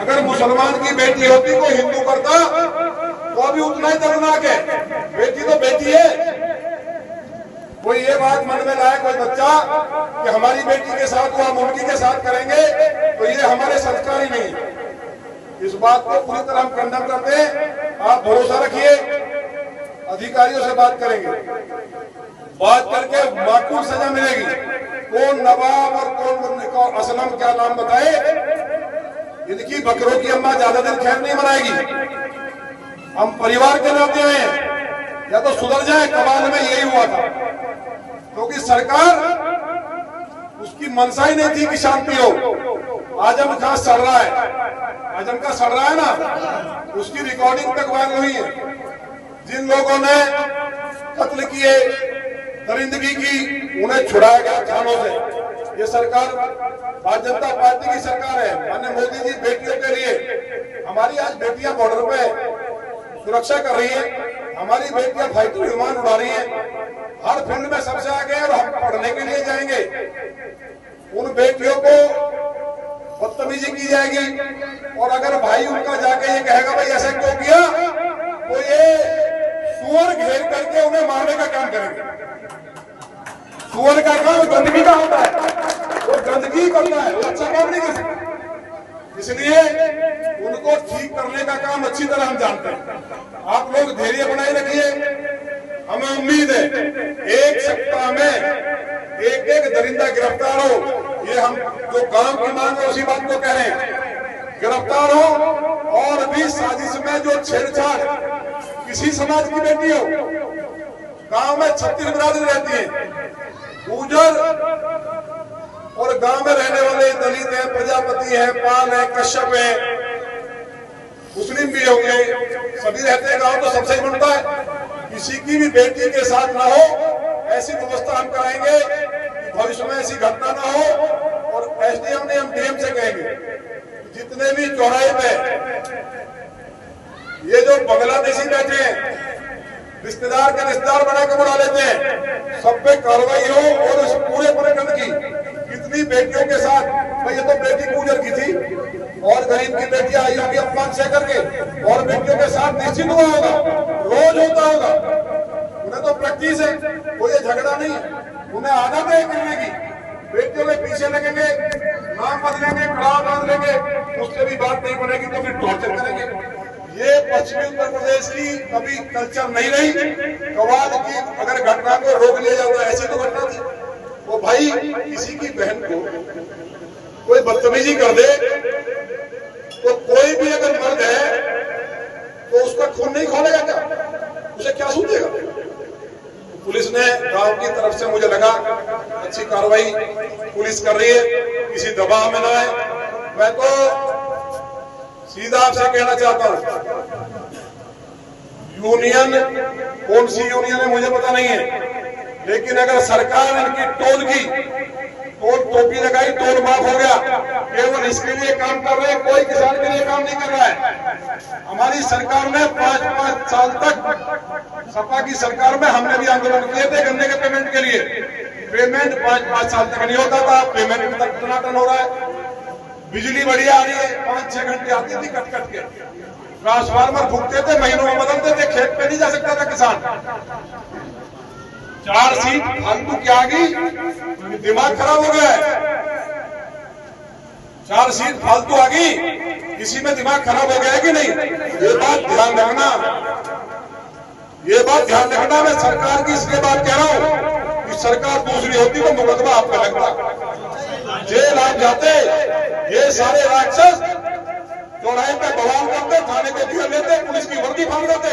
अगर मुसलमान की बेटी होती कोई हिंदू करता तो अभी उतना ही दर्दनाक है। बेटी तो बेटी है। कोई ये बात मन में लाए कोई बच्चा कि हमारी बेटी के साथ वो हम उनकी के साथ करेंगे तो ये हमारे संस्कार ही नहीं है। इस बात को पूरी तरह हम कंडम करते हैं। आप भरोसा रखिए, अधिकारियों से बात करेंगे, बात करके माकूल सजा मिलेगी। कौन नवाब और कौन असलम क्या नाम बताए, इनकी बकरों की अम्मा ज्यादा दिन खैर नहीं मनाएगी। हम परिवार के नाते आए हैं, या तो सुधर जाए। कमाल में यही हुआ था, क्योंकि सरकार उसकी मनसा ही नहीं थी कि शांति हो। आजम खां सड़ रहा है, आजम का सड़ रहा है ना, उसकी रिकॉर्डिंग तक वायरल हुई है। जिन लोगों ने कत्ल किए, दरिंदगी की, उन्हें छुड़ाया गया थानों से। ये सरकार भारतीय जनता पार्टी की सरकार है। माननीय मोदी जी बेटियों के लिए, हमारी आज बेटियां बॉर्डर पे सुरक्षा कर रही है, हमारी बेटियां फाइटर विमान उड़ा रही है, हर फील्ड में सबसे आगे हैं और हम पढ़ने के लिए जाएंगे। उन बेटियों को बदतमीजी की जाएगी और अगर भाई उनका जाके ये कहेगा भाई ऐसा क्यों किया, तो ये सुअर घेर करके उन्हें मारने का काम करेंगे। सुअर का काम गंदगी का होता है, वो गंदगी करता है, वो अच्छा काम नहीं कर सकता। इसलिए उनको ठीक करने का काम अच्छी तरह हम जानते हैं। आप लोग धैर्य बनाए रखिए। हमें उम्मीद है एक सप्ताह में एक एक दरिंदा गिरफ्तार हो। ये हम जो गांव की मांग है उसी बात को कह रहे हैं, गिरफ्तार हो। और भी साजिश में जो छेड़छाड़, किसी समाज की बेटी हो, गांव में 36 बिरादरी रहती है, गुर्जर और गांव में रहने वाले दलित हैं, प्रजापति हैं, पाल हैं, कश्यप हैं, मुस्लिम भी होंगे, सभी रहते हैं गांव, तो सबसे ही बनता है किसी की भी बेटी के साथ ना हो, ऐसी व्यवस्था हम कराएंगे कि भविष्य में ऐसी घटना ना हो। और एसडीएम ने हम डीएम से कहेंगे जितने भी चौराहे पे ये जो बांग्लादेशी बैठे हैं, रिश्तेदार के रिश्तेदार बना के बुला लेते हैं, सब पे कार्रवाई हो। और इस पूरे खंड की कितनी बेटियों के साथ, भाई ये तो बेटी गुजर की थी और गरीब की बेटियां आई होगी अपमान से करके, और बेटियों के साथ निश्चित हुआ होगा, रोज होता होगा। उन्हें तो प्रैक्टिस है, कोई झगड़ा नहीं है, उन्हें आदत है करने की। बेटियों के पीछे लगेंगे, नाम बदलेंगे, कड़ाह बांध लेंगे, उससे भी बात नहीं बनेगी तो फिर टॉर्चर करेंगे। ये पश्चिमी उत्तर प्रदेश की कभी कल्चर नहीं रही। कवाद की अगर घटना को रोक लिया जाता, ऐसी तो घटना थी। वो भाई किसी की बहन को कोई बदतमीजी कर दे तो कोई भी अगर मर्द है तो उसका खून नहीं खोलेगा क्या? उसे क्या सूझेगा? पुलिस ने गांव की तरफ से मुझे लगा अच्छी कार्रवाई पुलिस कर रही है, किसी दबाव में ना आए। मैं तो सीधा आपसे कहना चाहता हूं, यूनियन कौन सी यूनियन है मुझे पता नहीं है, लेकिन अगर सरकार इनकी टोल की टोल टोपी लगाई, टोल माफ हो गया, केवल इसके लिए काम कर रहे हैं, कोई किसान के लिए काम नहीं कर रहा है। हमारी सरकार ने 5-5 साल तक, सपा की सरकार में हमने भी आंदोलन किए थे गन्ने के पेमेंट के लिए। पेमेंट 5-5 साल तक नहीं होता था, पेमेंट भी तक टनाटन हो रहा है। बिजली बढ़िया आ रही है, 5-6 घंटे आती थी कट कट के, ट्रांसफार्मर फूकते थे, महीनों में बदलते थे, खेत पे नहीं जा सकता था किसान। 4 सीट फालतू क्या आ गई, दिमाग खराब हो गया है। 4 सीट फालतू आ गई, किसी में दिमाग खराब हो गया है कि नहीं? ये बात ध्यान रखना, ये बात ध्यान रखना। मैं सरकार की इसलिए बात कह रहा हूं कि सरकार दूसरी होती तो मुकदमा आप पे लगता, जेल आप जाते। ये सारे राक्षस चौराहे पे बवाल करते, थाने पे घेर लेते, पुलिस की वर्दी फाड़ देते,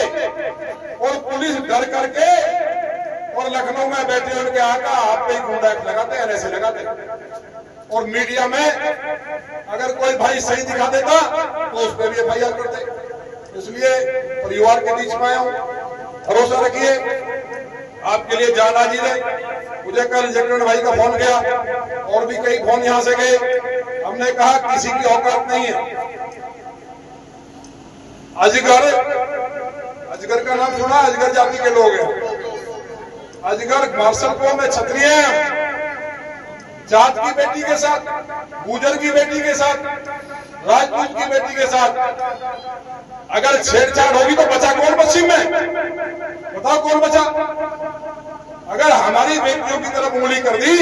और पुलिस डर करके और लखनऊ में बैठे उनके आका आप पे ही गुंडा लगाते, ऐसे लगाते। और मीडिया में अगर कोई भाई सही दिखा देता तो उस पर भी एफआईआर करते। इसलिए परिवार के बीच में आया हूं, भरोसा रखिए, आपके लिए जान हाजिर है। मुझे कल जगन भाई का फोन गया और भी कई फोन यहां से गए। हमने कहा किसी की औकात नहीं है। अजगर का नाम सुना? अजगर जाति के लोग हैं। अजगर मार्शलपुर में क्षत्रिय हैं, जात की बेटी के साथ, गुजर की बेटी के साथ राजपूत की बेटी के साथ अगर छेड़छाड़ होगी तो बचा कौन पश्चिम में? बताओ कौन बचा? अगर हमारी बेटियों की तरफ उंगली कर दी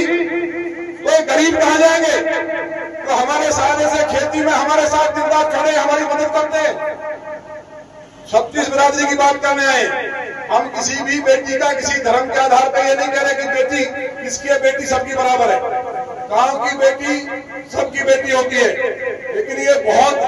तो ये गरीब कहां जाएंगे? तो हमारे सहारे से खेती में हमारे साथ दिन रात खड़े, हमारी मदद करते हैं। 36 बिरादरी की बात करने आए। हम किसी भी बेटी का किसी धर्म के आधार पर ये नहीं कह रहे कि बेटी किसकी है, बेटी सबकी बराबर है। गांव की बेटी सबकी बेटी होती है, लेकिन ये बहुत